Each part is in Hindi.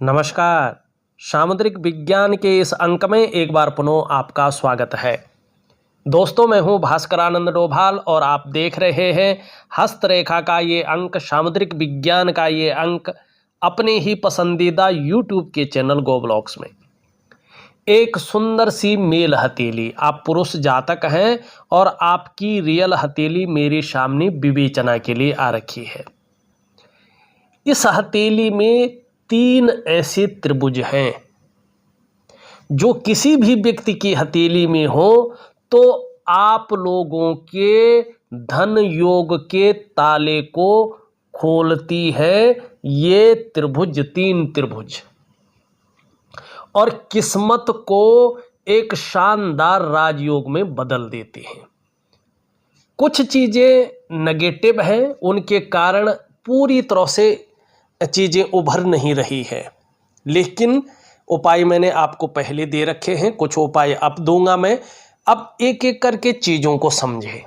नमस्कार। सामुद्रिक विज्ञान के इस अंक में एक बार पुनः आपका स्वागत है। दोस्तों, मैं हूं भास्करानंद डोभाल और आप देख रहे हैं हस्तरेखा का ये अंक, सामुद्रिक विज्ञान का ये अंक अपने ही पसंदीदा यूट्यूब के चैनल गो ब्लॉग्स में। एक सुंदर सी मेल हथेली, आप पुरुष जातक हैं और आपकी रियल हथेली मेरे सामने विवेचना के लिए आ रखी है। इस हथेली में 3 ऐसे त्रिभुज हैं जो किसी भी व्यक्ति की हथेली में हो तो आप लोगों के धन योग के ताले को खोलती है। ये त्रिभुज, 3 त्रिभुज, और किस्मत को एक शानदार राजयोग में बदल देते हैं। कुछ चीज़ें नेगेटिव हैं, उनके कारण पूरी तरह से चीज़ें उभर नहीं रही है, लेकिन उपाय मैंने आपको पहले दे रखे हैं, कुछ उपाय अब दूंगा मैं। अब एक एक करके चीज़ों को समझें।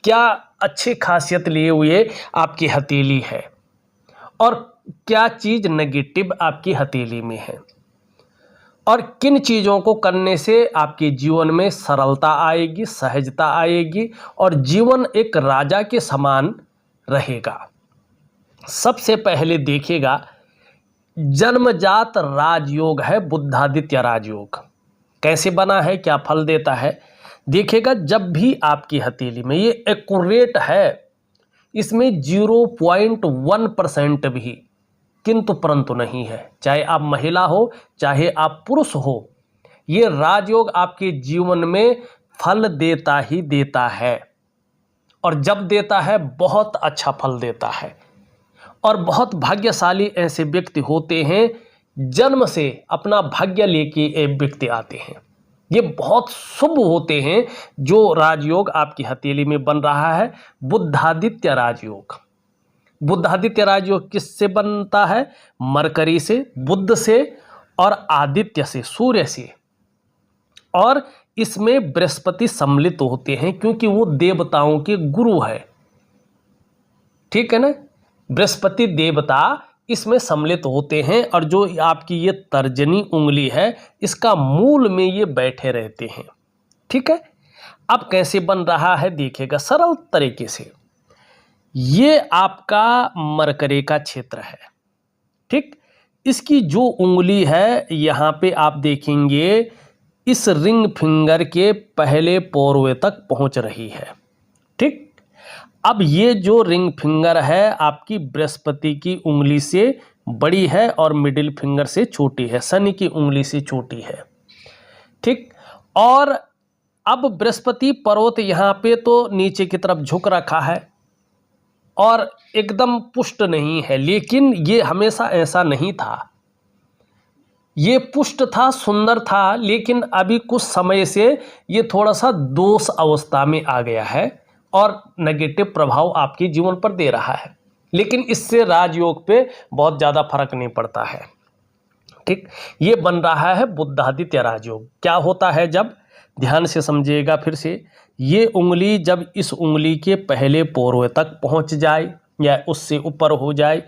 क्या अच्छी खासियत लिए हुए आपकी हथेली है और क्या चीज़ नेगेटिव आपकी हथेली में है, और किन चीज़ों को करने से आपके जीवन में सरलता आएगी, सहजता आएगी और जीवन एक राजा के समान रहेगा। सबसे पहले देखिएगा, जन्मजात राजयोग है बुद्धादित्य राजयोग। कैसे बना है, क्या फल देता है, देखिएगा। जब भी आपकी हथेली में, ये एक्यूरेट है, इसमें 0.1% भी किंतु परंतु नहीं है। चाहे आप महिला हो चाहे आप पुरुष हो, ये राजयोग आपके जीवन में फल देता ही देता है, और जब देता है बहुत अच्छा फल देता है। और बहुत भाग्यशाली ऐसे व्यक्ति होते हैं, जन्म से अपना भाग्य लेके एक व्यक्ति आते हैं। ये बहुत शुभ होते हैं जो राजयोग आपकी हथेली में बन रहा है, बुद्धादित्य राजयोग। बुद्धादित्य राजयोग किससे बनता है? मरकरी से, बुध से और आदित्य से, सूर्य से। और इसमें बृहस्पति सम्मिलित होते हैं क्योंकि वो देवताओं के गुरु है, ठीक है ना। बृहस्पति देवता इसमें सम्मिलित होते हैं, और जो आपकी ये तर्जनी उंगली है, इसका मूल में ये बैठे रहते हैं, ठीक है। अब कैसे बन रहा है देखिएगा सरल तरीके से। ये आपका मरकरे का क्षेत्र है, ठीक। इसकी जो उंगली है, यहाँ पे आप देखेंगे इस रिंग फिंगर के पहले पोरवे तक पहुँच रही है, ठीक। अब ये जो रिंग फिंगर है आपकी बृहस्पति की उंगली से बड़ी है और मिडिल फिंगर से छोटी है, शनि की उंगली से छोटी है, ठीक। और अब बृहस्पति पर्वत यहाँ पे तो नीचे की तरफ झुक रखा है और एकदम पुष्ट नहीं है, लेकिन ये हमेशा ऐसा नहीं था। ये पुष्ट था, सुंदर था, लेकिन अभी कुछ समय से ये थोड़ा सा दोष अवस्था में आ गया है और नेगेटिव प्रभाव आपके जीवन पर दे रहा है। लेकिन इससे राजयोग पे बहुत ज़्यादा फर्क नहीं पड़ता है, ठीक। ये बन रहा है बुद्धादित्य राजयोग। क्या होता है, जब ध्यान से समझिएगा फिर से, ये उंगली जब इस उंगली के पहले पोरवे तक पहुंच जाए या उससे ऊपर हो जाए,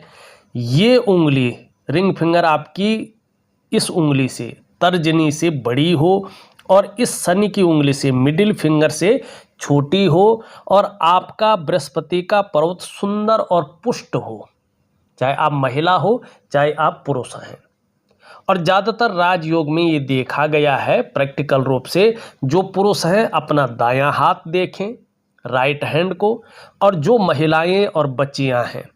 ये उंगली रिंग फिंगर आपकी इस उंगली से, तर्जनी से बड़ी हो और इस शनि की उंगली से, मिडिल फिंगर से छोटी हो, और आपका बृहस्पति का पर्वत सुंदर और पुष्ट हो, चाहे आप महिला हो चाहे आप पुरुष हैं। और ज़्यादातर राजयोग में ये देखा गया है प्रैक्टिकल रूप से, जो पुरुष हैं अपना दायां हाथ देखें, राइट हैंड को, और जो महिलाएं और बच्चियां हैं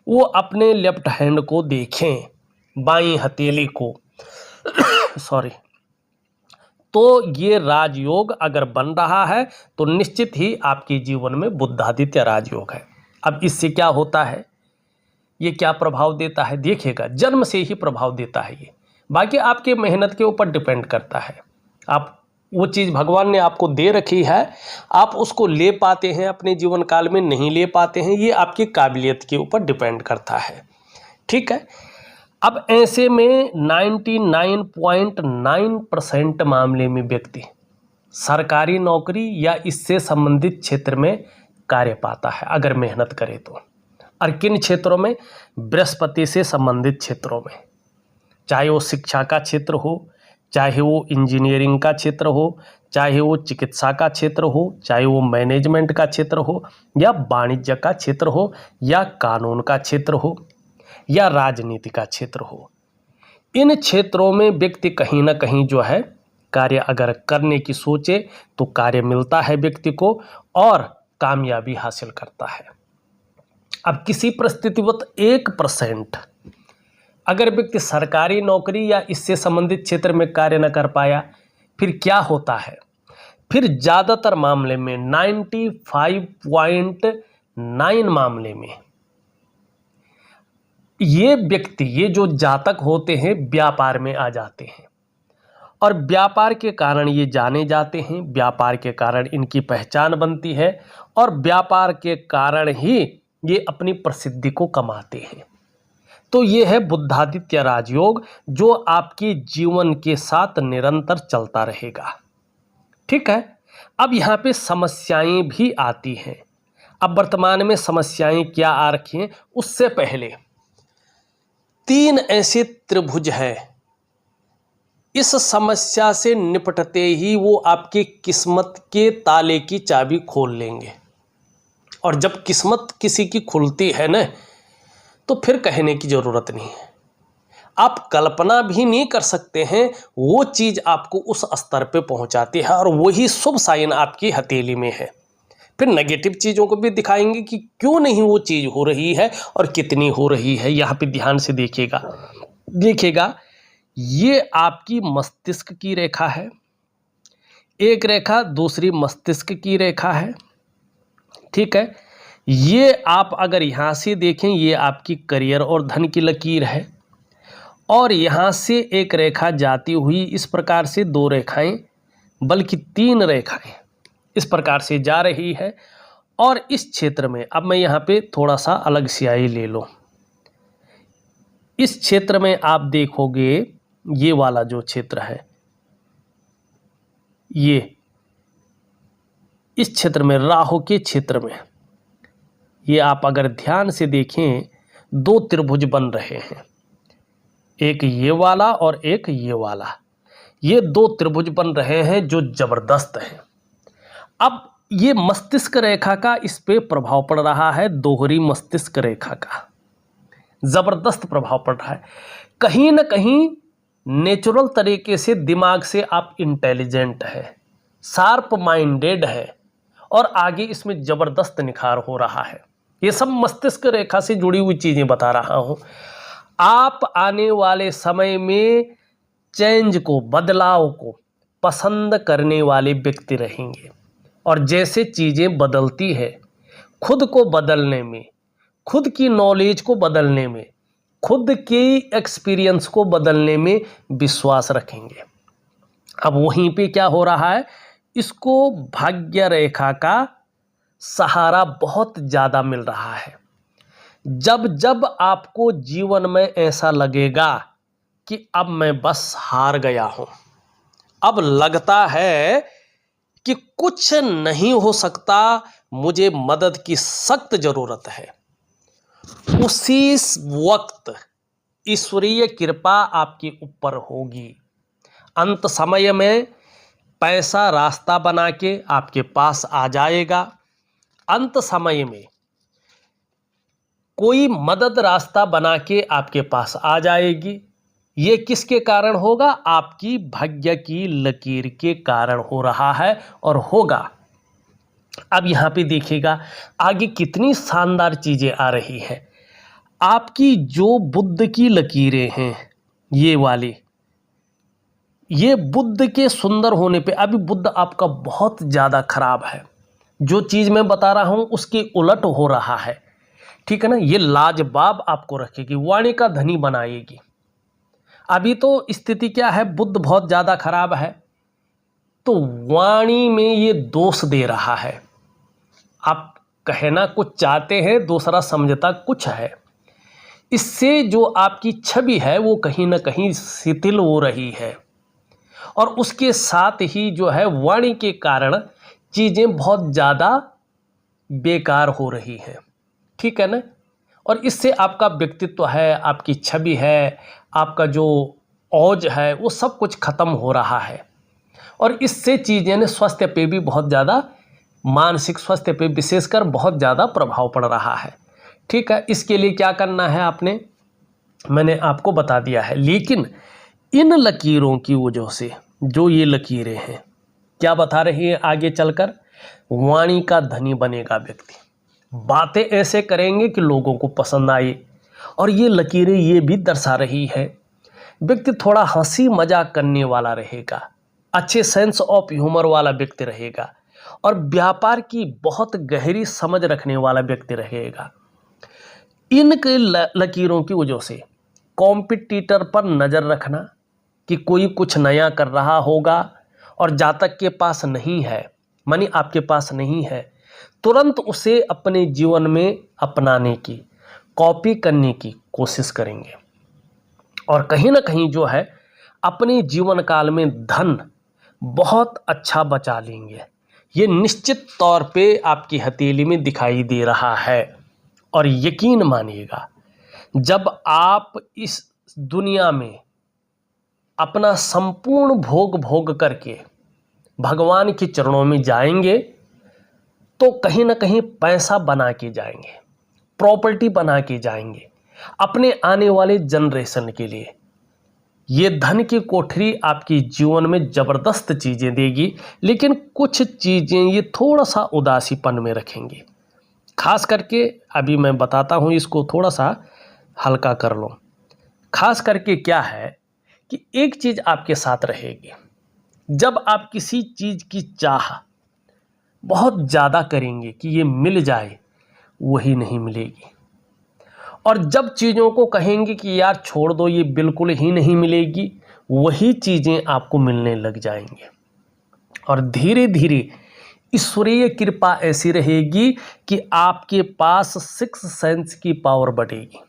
वो अपने लेफ्ट हैंड को देखें, बाईं हथेली को सॉरी। तो ये राजयोग अगर बन रहा है तो निश्चित ही आपके जीवन में बुद्धादित्य राजयोग है। अब इससे क्या होता है, ये क्या प्रभाव देता है, देखिएगा। जन्म से ही प्रभाव देता है ये, बाकी आपके मेहनत के ऊपर डिपेंड करता है। आप वो चीज़ भगवान ने आपको दे रखी है, आप उसको ले पाते हैं अपने जीवन काल में, नहीं ले पाते हैं, ये आपकी काबिलियत के ऊपर डिपेंड करता है, ठीक है। अब ऐसे में 99.9% मामले में व्यक्ति सरकारी नौकरी या इससे संबंधित क्षेत्र में कार्य पाता है अगर मेहनत करे तो। और किन क्षेत्रों में? बृहस्पति से संबंधित क्षेत्रों में, चाहे वो शिक्षा का क्षेत्र हो, चाहे वो इंजीनियरिंग का क्षेत्र हो, चाहे वो चिकित्सा का क्षेत्र हो, चाहे वो मैनेजमेंट का क्षेत्र हो, या वाणिज्य का क्षेत्र हो, या कानून का क्षेत्र हो, या राजनीति का क्षेत्र हो। इन क्षेत्रों में व्यक्ति कहीं ना कहीं जो है कार्य अगर करने की सोचे तो कार्य मिलता है व्यक्ति को और कामयाबी हासिल करता है। अब किसी परिस्थितिवत 1% अगर व्यक्ति सरकारी नौकरी या इससे संबंधित क्षेत्र में कार्य न कर पाया, फिर क्या होता है? फिर ज़्यादातर मामले में 95.9 मामले में ये व्यक्ति, ये जो जातक होते हैं, व्यापार में आ जाते हैं और व्यापार के कारण ये जाने जाते हैं, व्यापार के कारण इनकी पहचान बनती है और व्यापार के कारण ही ये अपनी प्रसिद्धि को कमाते हैं। तो ये है बुद्धादित्य राजयोग, जो आपके जीवन के साथ निरंतर चलता रहेगा। ठीक है। अब यहाँ पे समस्याएं भी आती हैं। अब वर्तमान में समस्याएं क्या आ रखी हैं, उससे पहले 3 ऐसे त्रिभुज हैं, इस समस्या से निपटते ही वो आपकी किस्मत के ताले की चाबी खोल लेंगे। और जब किस्मत किसी की खुलती है ना, तो फिर कहने की ज़रूरत नहीं है। आप कल्पना भी नहीं कर सकते हैं, वो चीज़ आपको उस स्तर पे पहुंचाती है और वही शुभ साइन आपकी हथेली में है। फिर नेगेटिव चीज़ों को भी दिखाएंगे कि क्यों नहीं वो चीज़ हो रही है और कितनी हो रही है। यहाँ पे ध्यान से देखिएगा ये आपकी मस्तिष्क की रेखा है, एक रेखा दूसरी मस्तिष्क की रेखा है। ठीक है। ये आप अगर यहाँ से देखें, ये आपकी करियर और धन की लकीर है और यहाँ से एक रेखा जाती हुई इस प्रकार से 2 रेखाएं, बल्कि 3 रेखाएं इस प्रकार से जा रही है। और इस क्षेत्र में अब मैं यहाँ पे थोड़ा सा अलग स्याही ले लो। इस क्षेत्र में आप देखोगे ये वाला जो क्षेत्र है, ये इस क्षेत्र में राहु के क्षेत्र में ये आप अगर ध्यान से देखें 2 त्रिभुज बन रहे हैं, एक ये वाला और एक ये वाला। ये 2 त्रिभुज बन रहे हैं जो जबरदस्त हैं। अब ये मस्तिष्क रेखा का इस पे प्रभाव पड़ रहा है, दोहरी मस्तिष्क रेखा का जबरदस्त प्रभाव पड़ रहा है। कहीं ना कहीं नेचुरल तरीके से दिमाग से आप इंटेलिजेंट है, शार्प माइंडेड है और आगे इसमें जबरदस्त निखार हो रहा है। ये सब मस्तिष्क रेखा से जुड़ी हुई चीजें बता रहा हूं। आप आने वाले समय में चेंज को, बदलाव को पसंद करने वाले व्यक्ति रहेंगे और जैसे चीजें बदलती है, खुद को बदलने में, खुद की नॉलेज को बदलने में, खुद के एक्सपीरियंस को बदलने में विश्वास रखेंगे। अब वहीं पे क्या हो रहा है, इसको भाग्य रेखा का सहारा बहुत ज़्यादा मिल रहा है। जब जब आपको जीवन में ऐसा लगेगा कि अब मैं बस हार गया हूं, अब लगता है कि कुछ नहीं हो सकता, मुझे मदद की सख्त जरूरत है, उसी वक्त ईश्वरीय कृपा आपके ऊपर होगी। अंत समय में पैसा रास्ता बना के आपके पास आ जाएगा। अंत समय में कोई मदद रास्ता बना के आपके पास आ जाएगी। ये किसके कारण होगा? आपकी भाग्य की लकीर के कारण हो रहा है और होगा। अब यहाँ पे देखिएगा आगे कितनी शानदार चीजें आ रही है। आपकी जो बुध की लकीरें हैं, ये वाली, ये बुध के सुंदर होने पे, अभी बुध आपका बहुत ज़्यादा खराब है। जो चीज़ मैं बता रहा हूँ उसके उलट हो रहा है। ठीक है ना। ये लाजवाब आपको रखेगी, वाणी का धनी बनाएगी। अभी तो स्थिति क्या है, बुध बहुत ज़्यादा खराब है तो वाणी में ये दोष दे रहा है। आप कहना कुछ चाहते हैं, दूसरा समझता कुछ है। इससे जो आपकी छवि है वो कहीं ना कहीं शिथिल हो रही है और उसके साथ ही जो है वाणी के कारण चीज़ें बहुत ज़्यादा बेकार हो रही हैं। ठीक है ना। और इससे आपका व्यक्तित्व है, आपकी छवि है, आपका जो औज है वो सब कुछ खत्म हो रहा है। और इससे चीज़ें ने स्वास्थ्य पे भी बहुत ज़्यादा, मानसिक स्वास्थ्य पे विशेषकर बहुत ज़्यादा प्रभाव पड़ रहा है। ठीक है, इसके लिए क्या करना है आपने, मैंने आपको बता दिया है। लेकिन इन लकीरों की वजह से, जो ये लकीरें हैं क्या बता रही है आगे चलकर, वाणी का धनी बनेगा व्यक्ति, बातें ऐसे करेंगे कि लोगों को पसंद आए। और ये लकीरें ये भी दर्शा रही है व्यक्ति थोड़ा हंसी मजाक करने वाला रहेगा, अच्छे सेंस ऑफ ह्यूमर वाला व्यक्ति रहेगा और व्यापार की बहुत गहरी समझ रखने वाला व्यक्ति रहेगा। इनके लकीरों की वजह से कॉम्पिटिटर पर नज़र रखना कि कोई कुछ नया कर रहा होगा और जातक के पास नहीं है, मानी आपके पास नहीं है, तुरंत उसे अपने जीवन में अपनाने की, कॉपी करने की कोशिश करेंगे। और कहीं ना कहीं जो है अपने जीवन काल में धन बहुत अच्छा बचा लेंगे। ये निश्चित तौर पे आपकी हथेली में दिखाई दे रहा है। और यकीन मानिएगा, जब आप इस दुनिया में अपना संपूर्ण भोग करके भगवान के चरणों में जाएंगे तो कहीं ना कहीं पैसा बना के जाएंगे, प्रॉपर्टी बना के जाएंगे अपने आने वाले जनरेशन के लिए। ये धन की कोठरी आपकी जीवन में ज़बरदस्त चीज़ें देगी, लेकिन कुछ चीज़ें ये थोड़ा सा उदासीपन में रखेंगे। खास करके अभी मैं बताता हूँ, इसको थोड़ा सा हल्का कर लो। खास करके क्या है कि एक चीज़ आपके साथ रहेगी, जब आप किसी चीज़ की चाह बहुत ज़्यादा करेंगे कि ये मिल जाए, वही नहीं मिलेगी। और जब चीज़ों को कहेंगे कि यार छोड़ दो, ये बिल्कुल ही नहीं मिलेगी, वही चीज़ें आपको मिलने लग जाएंगे। और धीरे धीरे ईश्वरीय कृपा ऐसी रहेगी कि आपके पास सिक्स सेंस की पावर बढ़ेगी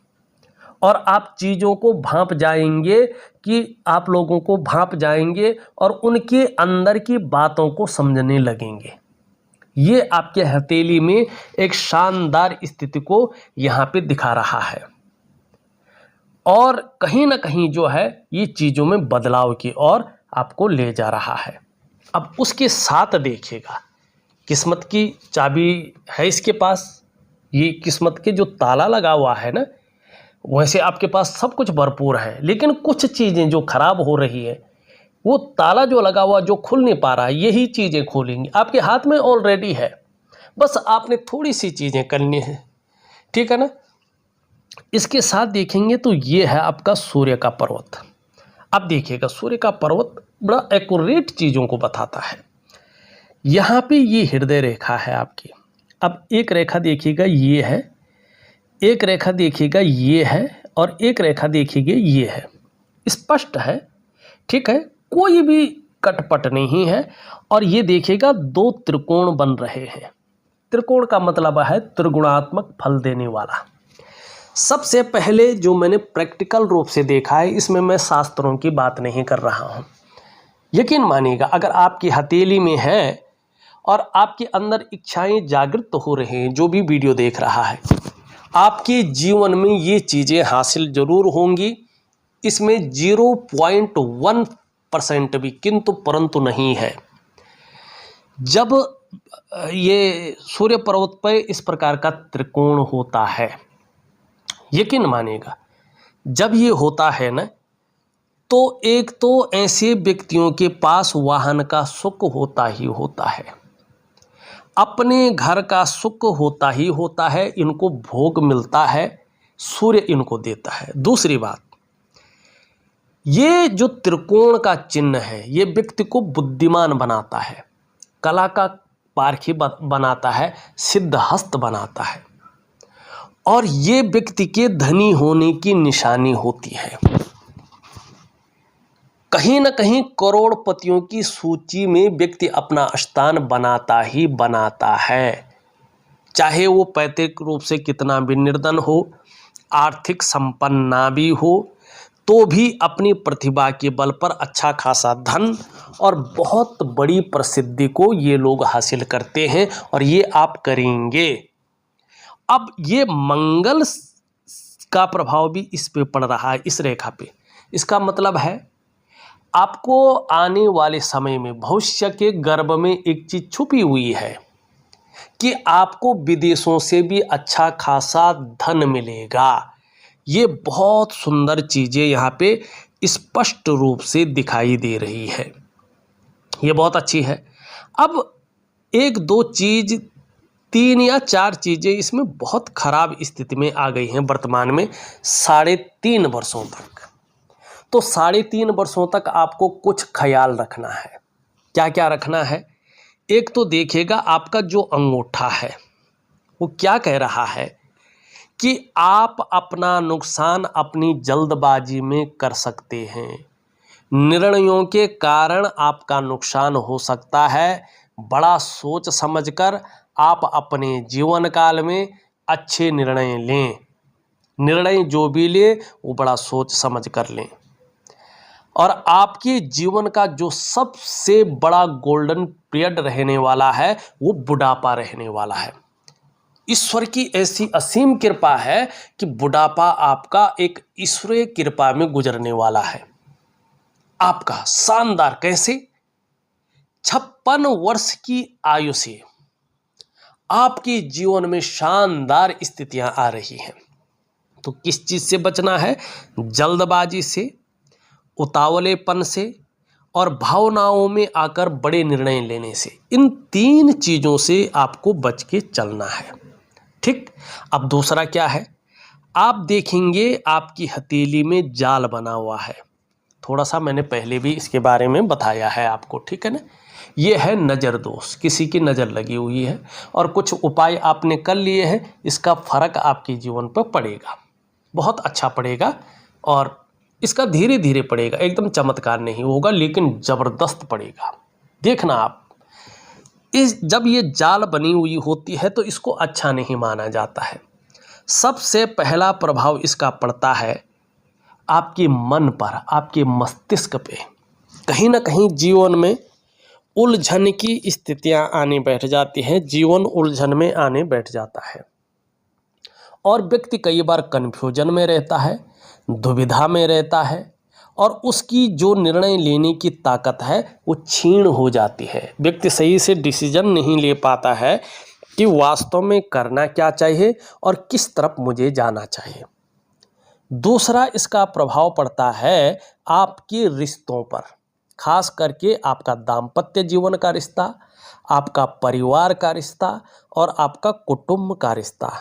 और आप चीज़ों को भांप जाएंगे, कि आप लोगों को भांप जाएंगे और उनके अंदर की बातों को समझने लगेंगे। ये आपके हथेली में एक शानदार स्थिति को यहाँ पे दिखा रहा है और कहीं ना कहीं जो है ये चीज़ों में बदलाव की ओर आपको ले जा रहा है। अब उसके साथ देखिएगा, किस्मत की चाबी है इसके पास, ये किस्मत के जो ताला लगा हुआ है ना, वैसे आपके पास सब कुछ भरपूर है, लेकिन कुछ चीज़ें जो खराब हो रही है, वो ताला जो लगा हुआ जो खुल नहीं पा रहा है, यही चीज़ें खोलेंगी। आपके हाथ में ऑलरेडी है, बस आपने थोड़ी सी चीज़ें करनी है। ठीक है ना। इसके साथ देखेंगे तो ये है आपका सूर्य का पर्वत। अब देखिएगा, सूर्य का पर्वत बड़ा एक्यूरेट चीज़ों को बताता है। यहाँ पे ये हृदय रेखा है आपकी। अब एक रेखा देखिएगा ये है, एक रेखा देखिएगा ये है और एक रेखा देखिएगा ये है, स्पष्ट है। ठीक है, कोई भी कटपट नहीं है। और ये देखिएगा दो त्रिकोण बन रहे हैं। त्रिकोण का मतलब है त्रिगुणात्मक फल देने वाला। सबसे पहले जो मैंने प्रैक्टिकल रूप से देखा है, इसमें मैं शास्त्रों की बात नहीं कर रहा हूँ। यकीन मानिएगा, अगर आपकी हथेली में है और आपके अंदर इच्छाएं जागृत हो रही हैं, जो भी वीडियो देख रहा है, आपके जीवन में ये चीज़ें हासिल जरूर होंगी। इसमें 0.1% भी किंतु परंतु नहीं है। जब ये सूर्य पर्वत पर इस प्रकार का त्रिकोण होता है, यकीन मानिएगा, जब ये होता है ना, तो एक तो ऐसे व्यक्तियों के पास वाहन का सुख होता ही होता है, अपने घर का सुख होता ही होता है, इनको भोग मिलता है, सूर्य इनको देता है। दूसरी बात, ये जो त्रिकोण का चिन्ह है, ये व्यक्ति को बुद्धिमान बनाता है, कला का पारखी बनाता है, सिद्धहस्त बनाता है और ये व्यक्ति के धनी होने की निशानी होती है। कहीं ना कहीं करोड़पतियों की सूची में व्यक्ति अपना स्थान बनाता ही बनाता है, चाहे वो पैतृक रूप से कितना भी निर्धन हो, आर्थिक संपन्न ना भी हो, तो भी अपनी प्रतिभा के बल पर अच्छा खासा धन और बहुत बड़ी प्रसिद्धि को ये लोग हासिल करते हैं और ये आप करेंगे। अब ये मंगल का प्रभाव भी इस पे पड़ रहा है, इस रेखा पे। इसका मतलब है आपको आने वाले समय में भविष्य के गर्भ में एक चीज छुपी हुई है कि आपको विदेशों से भी अच्छा खासा धन मिलेगा। ये बहुत सुंदर चीजें यहाँ पे स्पष्ट रूप से दिखाई दे रही है। ये बहुत अच्छी है। अब एक दो चीज, 3 या 4 चीजें इसमें बहुत खराब स्थिति में आ गई हैं वर्तमान में 3.5 वर्षों तक। तो 3.5 वर्षों तक आपको कुछ ख्याल रखना है। क्या क्या रखना है? एक तो देखिएगा आपका जो अंगूठा है वो क्या कह रहा है कि आप अपना नुकसान अपनी जल्दबाजी में कर सकते हैं। निर्णयों के कारण आपका नुकसान हो सकता है। बड़ा सोच समझकर आप अपने जीवन काल में अच्छे निर्णय लें। निर्णय जो भी ले वो बड़ा सोच समझ कर लें। और आपके जीवन का जो सबसे बड़ा गोल्डन पीरियड रहने वाला है वो बुढ़ापा रहने वाला है। ईश्वर की ऐसी असीम कृपा है कि बुढ़ापा आपका एक ईश्वरीय कृपा में गुजरने वाला है। आपका शानदार कैसे 56 वर्ष की आयु से आपके जीवन में शानदार स्थितियां आ रही हैं। तो किस चीज से बचना है? जल्दबाजी से, उतावलेपन से और भावनाओं में आकर बड़े निर्णय लेने से। इन 3 चीजों से आपको बच के चलना है। ठीक। अब दूसरा क्या है? आप देखेंगे आपकी हथेली में जाल बना हुआ है। थोड़ा सा मैंने पहले भी इसके बारे में बताया है आपको, ठीक है ना। ये है नज़र दोष, किसी की नज़र लगी हुई है और कुछ उपाय आपने कर लिए हैं, इसका फर्क आपके जीवन पर पड़ेगा, बहुत अच्छा पड़ेगा। और इसका धीरे धीरे पड़ेगा, एकदम चमत्कार नहीं होगा लेकिन ज़बरदस्त पड़ेगा। देखना आप, जब ये जाल बनी हुई होती है तो इसको अच्छा नहीं माना जाता है। सबसे पहला प्रभाव इसका पड़ता है आपके मन पर, आपके मस्तिष्क पे। कहीं ना कहीं जीवन में उलझन की स्थितियां आने बैठ जाती हैं, जीवन उलझन में आने बैठ जाता है और व्यक्ति कई बार कन्फ्यूजन में रहता है, दुविधा में रहता है और उसकी जो निर्णय लेने की ताकत है वो क्षीण हो जाती है। व्यक्ति सही से डिसीजन नहीं ले पाता है कि वास्तव में करना क्या चाहिए और किस तरफ मुझे जाना चाहिए। दूसरा इसका प्रभाव पड़ता है आपके रिश्तों पर, खास करके आपका दाम्पत्य जीवन का रिश्ता, आपका परिवार का रिश्ता और आपका कुटुंब का रिश्ता।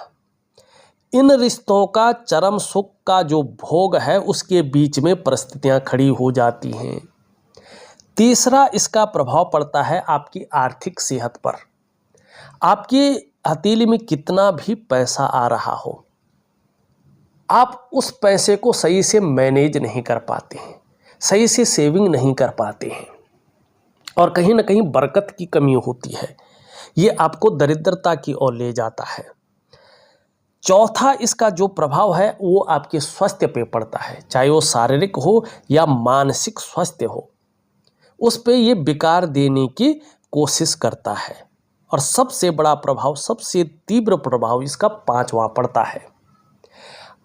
इन रिश्तों का चरम सुख का जो भोग है उसके बीच में परिस्थितियां खड़ी हो जाती हैं। तीसरा इसका प्रभाव पड़ता है आपकी आर्थिक सेहत पर। आपकी हथेली में कितना भी पैसा आ रहा हो, आप उस पैसे को सही से मैनेज नहीं कर पाते हैं, सही से सेविंग नहीं कर पाते हैं और कहीं ना कहीं बरकत की कमी होती है। ये आपको दरिद्रता की ओर ले जाता है। चौथा इसका जो प्रभाव है वो आपके स्वास्थ्य पे पड़ता है, चाहे वो शारीरिक हो या मानसिक स्वास्थ्य हो, उस पे ये विकार देने की कोशिश करता है। और सबसे बड़ा प्रभाव, सबसे तीव्र प्रभाव इसका 5वां पड़ता है।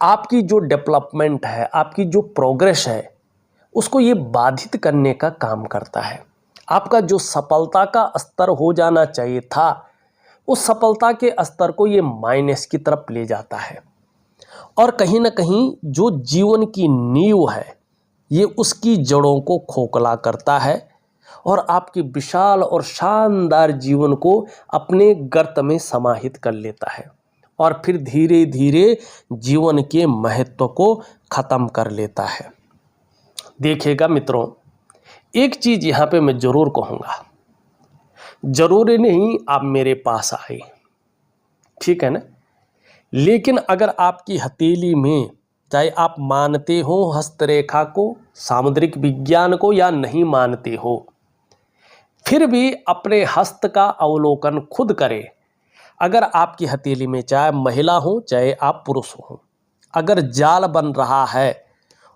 आपकी जो डेवलपमेंट है, आपकी जो प्रोग्रेस है, उसको ये बाधित करने का काम करता है। आपका जो सफलता का स्तर हो जाना चाहिए था, उस सफलता के स्तर को ये माइनस की तरफ ले जाता है और कहीं ना कहीं जो जीवन की नींव है ये उसकी जड़ों को खोखला करता है और आपके विशाल और शानदार जीवन को अपने गर्त में समाहित कर लेता है और फिर धीरे धीरे जीवन के महत्व को ख़त्म कर लेता है। देखिएगा मित्रों, एक चीज़ यहाँ पे मैं ज़रूर कहूँगा, जरूरी नहीं आप मेरे पास आए, ठीक है ना, लेकिन अगर आपकी हथेली में, चाहे आप मानते हो हस्तरेखा को, सामुद्रिक विज्ञान को या नहीं मानते हो, फिर भी अपने हस्त का अवलोकन खुद करें। अगर आपकी हथेली में चाहे महिला हो चाहे आप पुरुष हो, अगर जाल बन रहा है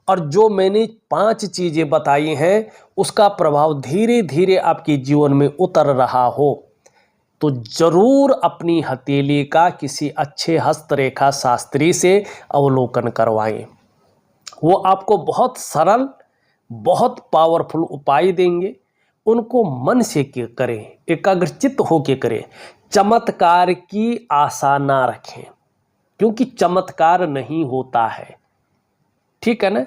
और जो मैंने 5 चीज़ें बताई हैं उसका प्रभाव धीरे धीरे आपके जीवन में उतर रहा हो, तो ज़रूर अपनी हथेली का किसी अच्छे हस्तरेखा शास्त्री से अवलोकन करवाएं। वो आपको बहुत सरल, बहुत पावरफुल उपाय देंगे, उनको मन से करें, एकाग्रचित्त होके करें। चमत्कार की आशा ना रखें, क्योंकि चमत्कार नहीं होता है, ठीक है ना।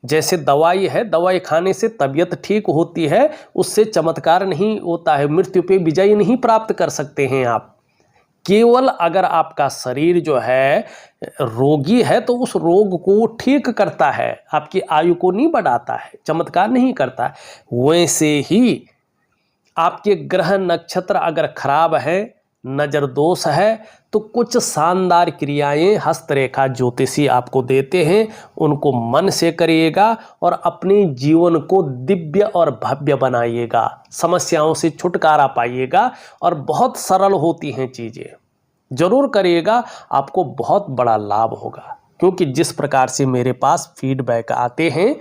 जैसे दवाई है, दवाई खाने से तबीयत ठीक होती है, उससे चमत्कार नहीं होता है, मृत्यु पे विजय नहीं प्राप्त कर सकते हैं आप। केवल अगर आपका शरीर जो है रोगी है तो उस रोग को ठीक करता है, आपकी आयु को नहीं बढ़ाता है, चमत्कार नहीं करता है। वैसे ही आपके ग्रह नक्षत्र अगर खराब है, नजर दोष है, तो कुछ शानदार क्रियाएं हस्तरेखा ज्योतिषी आपको देते हैं, उनको मन से करिएगा और अपने जीवन को दिव्य और भव्य बनाइएगा, समस्याओं से छुटकारा पाइएगा। और बहुत सरल होती हैं चीज़ें, जरूर करिएगा, आपको बहुत बड़ा लाभ होगा। क्योंकि जिस प्रकार से मेरे पास फीडबैक आते हैं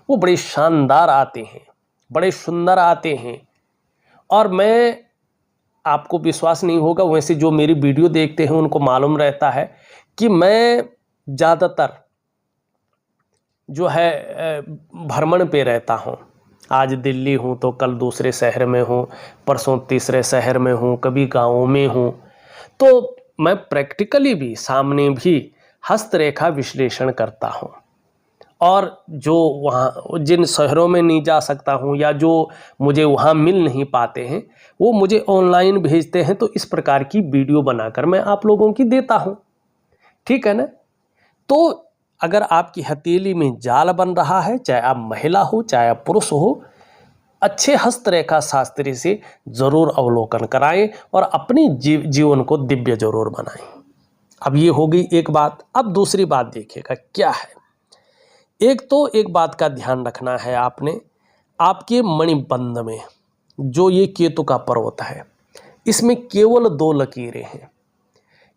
वो बड़े शानदार आते हैं, बड़े सुंदर आते हैं। और मैं, आपको विश्वास नहीं होगा, वैसे जो मेरी वीडियो देखते हैं उनको मालूम रहता है कि मैं ज़्यादातर जो है भ्रमण पे रहता हूँ। आज दिल्ली हूँ तो कल दूसरे शहर में हूँ, परसों तीसरे शहर में हूँ, कभी गाँव में हूँ। तो मैं प्रैक्टिकली भी सामने भी हस्तरेखा विश्लेषण करता हूँ। और जो वहाँ जिन शहरों में नहीं जा सकता हूँ या जो मुझे वहाँ मिल नहीं पाते हैं, वो मुझे ऑनलाइन भेजते हैं, तो इस प्रकार की वीडियो बनाकर मैं आप लोगों की देता हूँ, ठीक है ना। तो अगर आपकी हथेली में जाल बन रहा है, चाहे आप महिला हो चाहे आप पुरुष हो, अच्छे हस्तरेखा शास्त्री से ज़रूर अवलोकन कराएं और अपनी जीवन को दिव्य जरूर बनाएं। अब ये हो गई एक बात। अब दूसरी बात देखिएगा क्या है। एक बात का ध्यान रखना है आपने, आपके मणिबंध में जो ये केतु का पर्वत है, इसमें केवल 2 लकीरें हैं।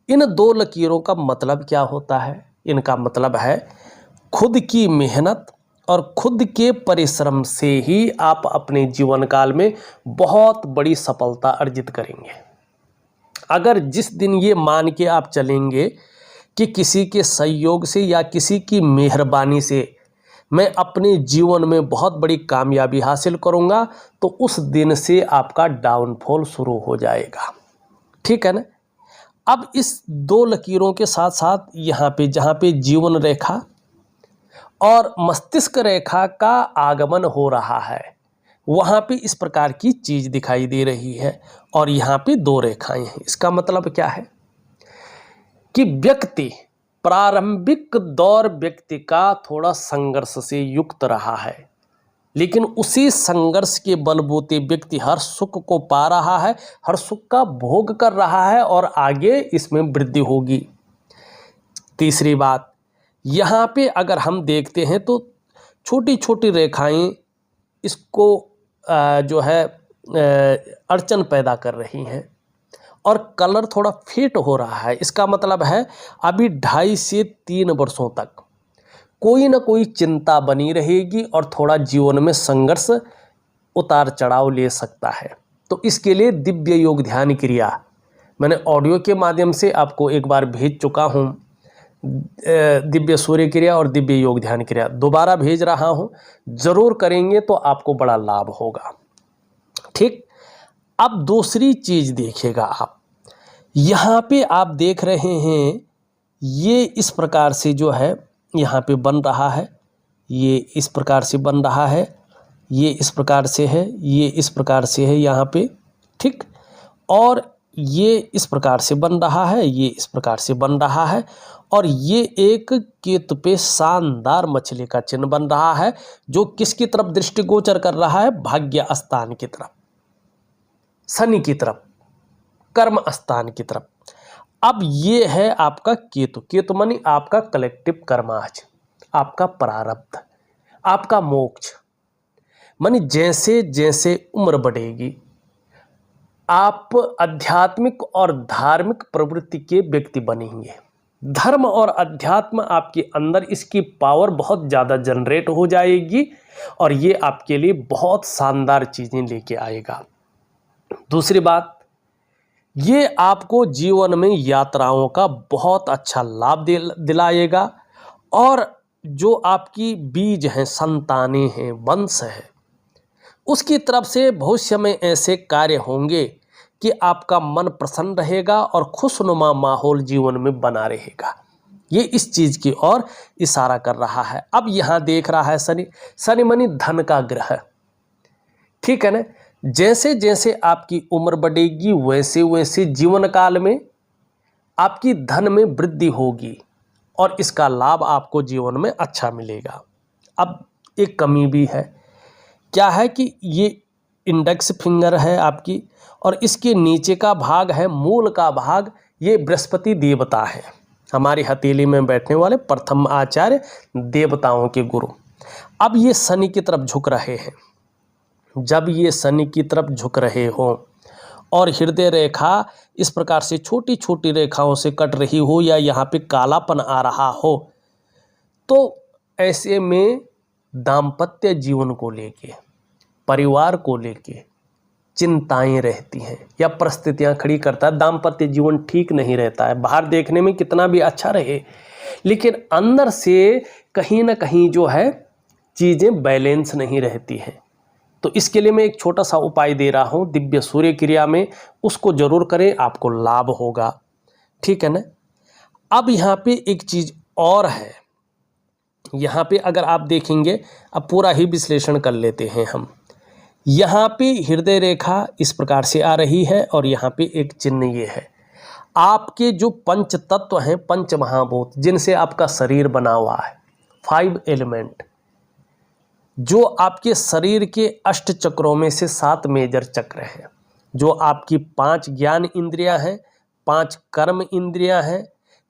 इन 2 लकीरों का मतलब क्या होता है? इनका मतलब है खुद की मेहनत और खुद के परिश्रम से ही आप अपने जीवन काल में बहुत बड़ी सफलता अर्जित करेंगे। अगर जिस दिन ये मान के आप चलेंगे कि किसी के सहयोग से या किसी की मेहरबानी से मैं अपने जीवन में बहुत बड़ी कामयाबी हासिल करूंगा, तो उस दिन से आपका डाउनफॉल शुरू हो जाएगा, ठीक है ना। अब इस 2 लकीरों के साथ साथ यहाँ पे जहाँ पे जीवन रेखा और मस्तिष्क रेखा का आगमन हो रहा है, वहाँ पे इस प्रकार की चीज़ दिखाई दे रही है। और यहाँ पे 2 रेखाएं हैं। इसका मतलब क्या है कि व्यक्ति, प्रारंभिक दौर व्यक्ति का थोड़ा संघर्ष से युक्त रहा है, लेकिन उसी संघर्ष के बलबूते व्यक्ति हर सुख को पा रहा है, हर सुख का भोग कर रहा है और आगे इसमें वृद्धि होगी। तीसरी बात, यहाँ पे अगर हम देखते हैं तो छोटी छोटी रेखाएं इसको जो है अड़चन पैदा कर रही हैं और कलर थोड़ा फेड हो रहा है। इसका मतलब है अभी 2.5 से 3 वर्षों तक कोई ना कोई चिंता बनी रहेगी और थोड़ा जीवन में संघर्ष उतार चढ़ाव ले सकता है। तो इसके लिए दिव्य योग ध्यान क्रिया मैंने ऑडियो के माध्यम से आपको एक बार भेज चुका हूँ। दिव्य सूर्य क्रिया और दिव्य योग ध्यान क्रिया दोबारा भेज रहा हूँ, ज़रूर करेंगे तो आपको बड़ा लाभ होगा, ठीक। अब दूसरी चीज़ देखिएगा आप, यहाँ पे आप देख रहे हैं ये इस प्रकार से जो है यहाँ पे बन रहा है, ये इस प्रकार से बन रहा है, ये इस प्रकार से है, ये इस प्रकार से है यहाँ पे, ठीक। और ये इस प्रकार से बन रहा है, ये इस प्रकार से बन रहा है और ये एक केतु पे शानदार मछली का चिन्ह बन रहा है, जो किसकी तरफ दृष्टिगोचर कर रहा है? भाग्य स्थान की तरफ, शनि की तरफ, कर्म स्थान की तरफ। अब ये है आपका केतु। केतु मानी आपका कलेक्टिव कर्माज, आपका प्रारब्ध, आपका मोक्ष। मानी जैसे जैसे उम्र बढ़ेगी आप आध्यात्मिक और धार्मिक प्रवृत्ति के व्यक्ति बनेंगे। धर्म और अध्यात्म आपके अंदर इसकी पावर बहुत ज़्यादा जनरेट हो जाएगी और ये आपके लिए बहुत शानदार चीज़ें लेके आएगा। दूसरी बात, ये आपको जीवन में यात्राओं का बहुत अच्छा लाभ दिलाएगा और जो आपकी बीज हैं, संतानें हैं, वंश है, उसकी तरफ से भविष्य में ऐसे कार्य होंगे कि आपका मन प्रसन्न रहेगा और खुशनुमा माहौल जीवन में बना रहेगा। ये इस चीज की ओर इशारा कर रहा है। अब यहां देख रहा है शनि, शनि मानी धन का ग्रह, ठीक है ना। जैसे जैसे आपकी उम्र बढ़ेगी वैसे वैसे जीवन काल में आपकी धन में वृद्धि होगी और इसका लाभ आपको जीवन में अच्छा मिलेगा। अब एक कमी भी है, क्या है कि ये इंडेक्स फिंगर है आपकी और इसके नीचे का भाग है मूल का भाग, ये बृहस्पति देवता है, हमारी हथेली में बैठने वाले प्रथम आचार्य देवताओं के गुरु। अब ये शनि की तरफ झुक रहे हैं। जब ये शनि की तरफ झुक रहे हो और हृदय रेखा इस प्रकार से छोटी छोटी रेखाओं से कट रही हो या यहाँ पे कालापन आ रहा हो, तो ऐसे में दाम्पत्य जीवन को लेके, परिवार को लेके चिंताएं रहती हैं या परिस्थितियां खड़ी करता है। दाम्पत्य जीवन ठीक नहीं रहता है, बाहर देखने में कितना भी अच्छा रहे लेकिन अंदर से कहीं ना कहीं जो है चीज़ें बैलेंस नहीं रहती हैं। तो इसके लिए मैं एक छोटा सा उपाय दे रहा हूँ, दिव्य सूर्य क्रिया में, उसको जरूर करें, आपको लाभ होगा, ठीक है ना। अब यहाँ पे एक चीज़ और है, यहाँ पे अगर आप देखेंगे, अब पूरा ही विश्लेषण कर लेते हैं हम। यहाँ पे हृदय रेखा इस प्रकार से आ रही है और यहाँ पे एक चिन्ह ये है। आपके जो पंच तत्व हैं, पंच महाभूत, जिनसे आपका शरीर बना हुआ है, 5 एलिमेंट, जो आपके शरीर के 8 चक्रों में से 7 मेजर चक्र हैं, जो आपकी 5 ज्ञान इंद्रियां हैं, 5 कर्म इंद्रियां हैं,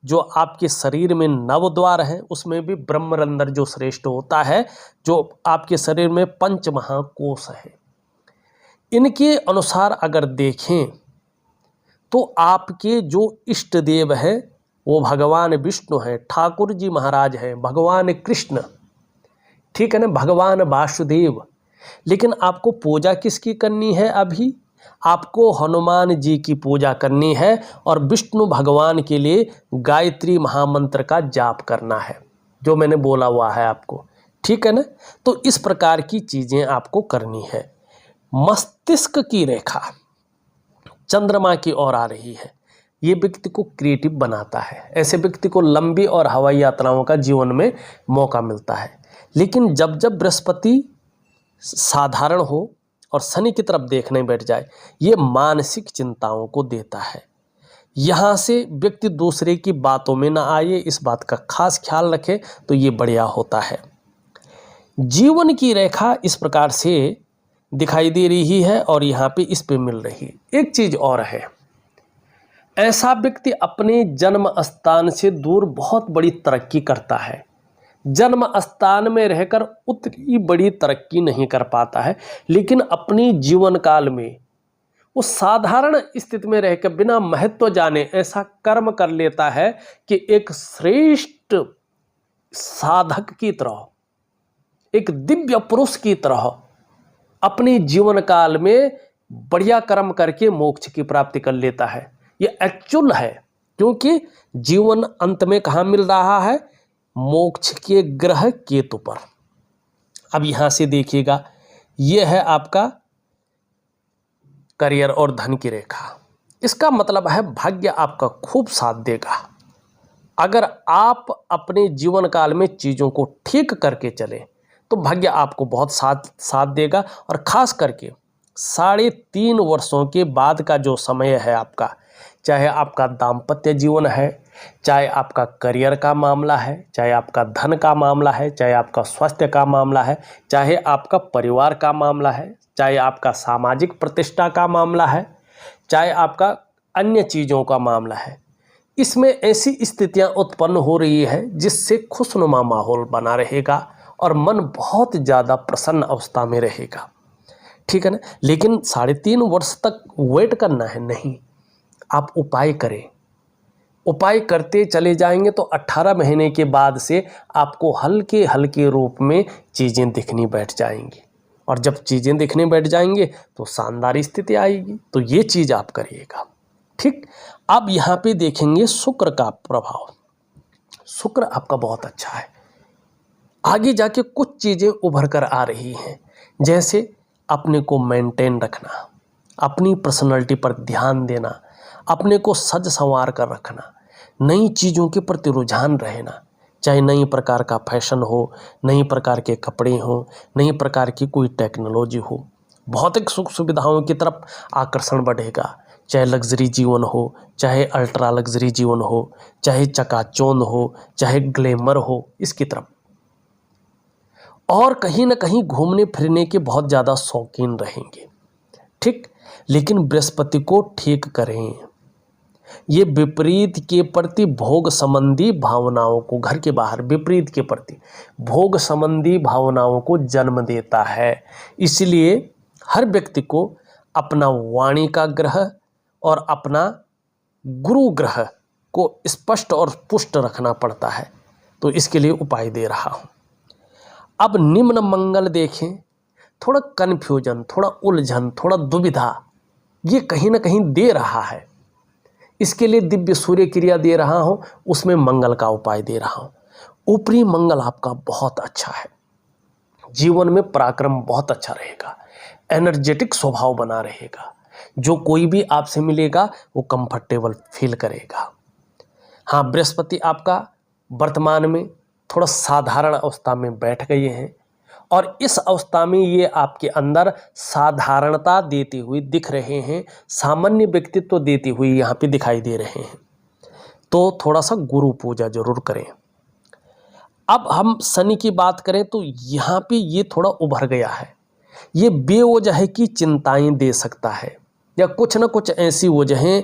जो आपके शरीर में 9 द्वार हैं, उसमें भी ब्रह्मरंध्र जो श्रेष्ठ होता है, जो आपके शरीर में पंच महाकोश है। इनके अनुसार अगर देखें तो आपके जो इष्ट देव हैं वो भगवान विष्णु हैं, ठाकुर जी महाराज हैं, भगवान कृष्ण, ठीक है ना, भगवान वासुदेव। लेकिन आपको पूजा किसकी करनी है? अभी आपको हनुमान जी की पूजा करनी है और विष्णु भगवान के लिए गायत्री महामंत्र का जाप करना है, जो मैंने बोला हुआ है आपको, ठीक है ना। तो इस प्रकार की चीज़ें आपको करनी है। मस्तिष्क की रेखा चंद्रमा की ओर आ रही है, ये व्यक्ति को क्रिएटिव बनाता है, ऐसे व्यक्ति को लंबी और हवाई यात्राओं का जीवन में मौका मिलता है। लेकिन जब जब बृहस्पति साधारण हो और शनि की तरफ देखने बैठ जाए, ये मानसिक चिंताओं को देता है। यहाँ से व्यक्ति दूसरे की बातों में ना आए, इस बात का खास ख्याल रखे तो ये बढ़िया होता है। जीवन की रेखा इस प्रकार से दिखाई दे रही है और यहाँ पे इस पे मिल रही है। एक चीज और है, ऐसा व्यक्ति अपने जन्म स्थान से दूर बहुत बड़ी तरक्की करता है, जन्म स्थान में रहकर उतनी बड़ी तरक्की नहीं कर पाता है, लेकिन अपनी जीवन काल में वो साधारण स्थिति में रहकर बिना महत्व जाने ऐसा कर्म कर लेता है कि एक श्रेष्ठ साधक की तरह, एक दिव्य पुरुष की तरह अपने जीवन काल में बढ़िया कर्म करके मोक्ष की प्राप्ति कर लेता है। ये एक्चुअल है, क्योंकि जीवन अंत में कहाँ मिल रहा है? मोक्ष के ग्रह केतु पर। अब यहां से देखिएगा, यह है आपका करियर और धन की रेखा। इसका मतलब है भाग्य आपका खूब साथ देगा अगर आप अपने जीवन काल में चीज़ों को ठीक करके चलें, तो भाग्य आपको बहुत साथ देगा। और खास करके 3.5 वर्षों के बाद का जो समय है आपका, चाहे आपका दाम्पत्य जीवन है, चाहे आपका करियर का मामला है, चाहे आपका धन का मामला है, चाहे आपका स्वास्थ्य का मामला है, चाहे आपका परिवार का मामला है, चाहे आपका सामाजिक प्रतिष्ठा का मामला है, चाहे आपका अन्य चीज़ों का मामला है, इसमें ऐसी स्थितियां उत्पन्न हो रही है जिससे खुशनुमा माहौल बना रहेगा और मन बहुत ज़्यादा प्रसन्न अवस्था में रहेगा, ठीक है ना। लेकिन 3.5 वर्ष तक वेट करना है नहीं, आप उपाय करें, उपाय करते चले जाएंगे तो 18 महीने के बाद से आपको हल्के हल्के रूप में चीज़ें दिखनी बैठ जाएंगी, और जब चीज़ें दिखने बैठ जाएंगे तो शानदार स्थिति आएगी। तो ये चीज़ आप करिएगा, ठीक। अब यहाँ पे देखेंगे शुक्र का प्रभाव। शुक्र आपका बहुत अच्छा है, आगे जाके कुछ चीज़ें उभर कर आ रही हैं, जैसे अपने को मेंटेन रखना, अपनी पर्सनैलिटी पर ध्यान देना, अपने को सज संवार कर रखना, नई चीज़ों के प्रति रुझान रहना, चाहे नई प्रकार का फैशन हो, नई प्रकार के कपड़े हो, नई प्रकार की कोई टेक्नोलॉजी हो, भौतिक सुख सुविधाओं की तरफ आकर्षण बढ़ेगा, चाहे लग्जरी जीवन हो, चाहे अल्ट्रा लग्जरी जीवन हो, चाहे चकाचौंध हो, चाहे ग्लैमर हो, इसकी तरफ। और कहीं ना कहीं घूमने फिरने के बहुत ज़्यादा शौकीन रहेंगे, ठीक। लेकिन बृहस्पति को ठीक करें, ये विपरीत के प्रति भोग संबंधी भावनाओं को, घर के बाहर विपरीत के प्रति भोग संबंधी भावनाओं को जन्म देता है। इसलिए हर व्यक्ति को अपना वाणी का ग्रह और अपना गुरु ग्रह को स्पष्ट और पुष्ट रखना पड़ता है। तो इसके लिए उपाय दे रहा हूँ। अब निम्न मंगल देखें, थोड़ा कन्फ्यूजन, थोड़ा उलझन, थोड़ा दुविधा ये कहीं ना कहीं दे रहा है। इसके लिए दिव्य सूर्य क्रिया दे रहा हूँ, उसमें मंगल का उपाय दे रहा हूँ। ऊपरी मंगल आपका बहुत अच्छा है, जीवन में पराक्रम बहुत अच्छा रहेगा, एनर्जेटिक स्वभाव बना रहेगा, जो कोई भी आपसे मिलेगा वो कंफर्टेबल फील करेगा। हाँ, बृहस्पति आपका वर्तमान में थोड़ा साधारण अवस्था में बैठ गए हैं और इस अवस्था में ये आपके अंदर साधारणता देते हुए दिख रहे हैं, सामान्य व्यक्तित्व देते हुए यहाँ पे दिखाई दे रहे हैं। तो थोड़ा सा गुरु पूजा जरूर करें। अब हम शनि की बात करें तो यहाँ पे ये थोड़ा उभर गया है, ये बेवजह की चिंताएं दे सकता है या कुछ ना कुछ ऐसी वजहें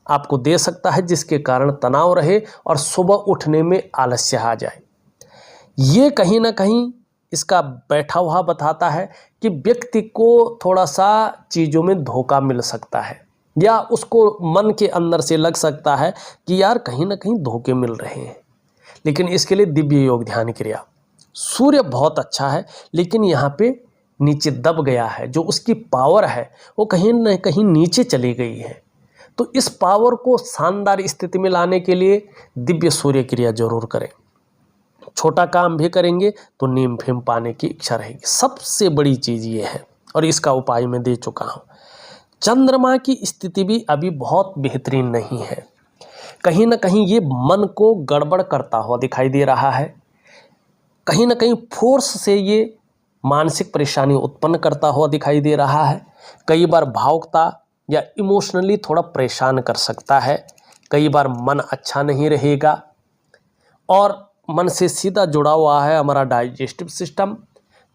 आपको दे सकता है जिसके कारण तनाव रहे और सुबह उठने में आलस्य आ जाए। ये कहीं ना कहीं इसका बैठा हुआ बताता है कि व्यक्ति को थोड़ा सा चीज़ों में धोखा मिल सकता है या उसको मन के अंदर से लग सकता है कि यार कहीं ना कहीं धोखे मिल रहे हैं। लेकिन इसके लिए दिव्य योग ध्यान क्रिया, सूर्य बहुत अच्छा है लेकिन यहाँ पे नीचे दब गया है, जो उसकी पावर है वो कहीं ना कहीं नीचे चली गई है। तो इस पावर को शानदार स्थिति में लाने के लिए दिव्य सूर्य क्रिया जरूर करें। छोटा काम भी करेंगे तो नीम फेम पाने की इच्छा रहेगी। सबसे बड़ी चीज़ ये है और इसका उपाय मैं दे चुका हूँ। चंद्रमा की स्थिति भी अभी बहुत बेहतरीन नहीं है, कहीं ना कहीं ये मन को गड़बड़ करता हुआ दिखाई दे रहा है, कहीं ना कहीं फोर्स से ये मानसिक परेशानी उत्पन्न करता हुआ दिखाई दे रहा है। कई बार भावुकता या इमोशनली थोड़ा परेशान कर सकता है, कई बार मन अच्छा नहीं रहेगा और मन से सीधा जुड़ा हुआ है हमारा डाइजेस्टिव सिस्टम।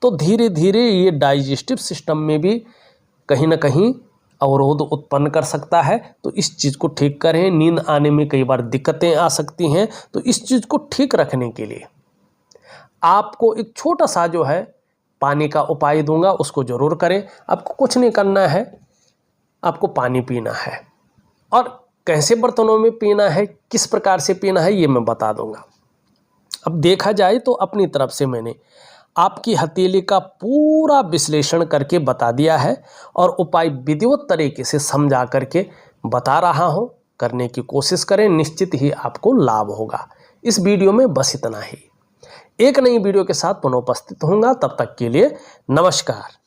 तो धीरे धीरे ये डाइजेस्टिव सिस्टम में भी कहीं ना कहीं अवरोध उत्पन्न कर सकता है। तो इस चीज़ को ठीक करें। नींद आने में कई बार दिक्कतें आ सकती हैं, तो इस चीज़ को ठीक रखने के लिए आपको एक छोटा सा जो है पानी का उपाय दूंगा, उसको ज़रूर करें। आपको कुछ नहीं करना है, आपको पानी पीना है और कैसे बर्तनों में पीना है, किस प्रकार से पीना है, ये मैं बता दूंगा। अब देखा जाए तो अपनी तरफ से मैंने आपकी हथेली का पूरा विश्लेषण करके बता दिया है और उपाय विधिवत तरीके से समझा करके बता रहा हूँ। करने की कोशिश करें, निश्चित ही आपको लाभ होगा। इस वीडियो में बस इतना ही। एक नई वीडियो के साथ पुनः उपस्थित होऊंगा, तब तक के लिए नमस्कार।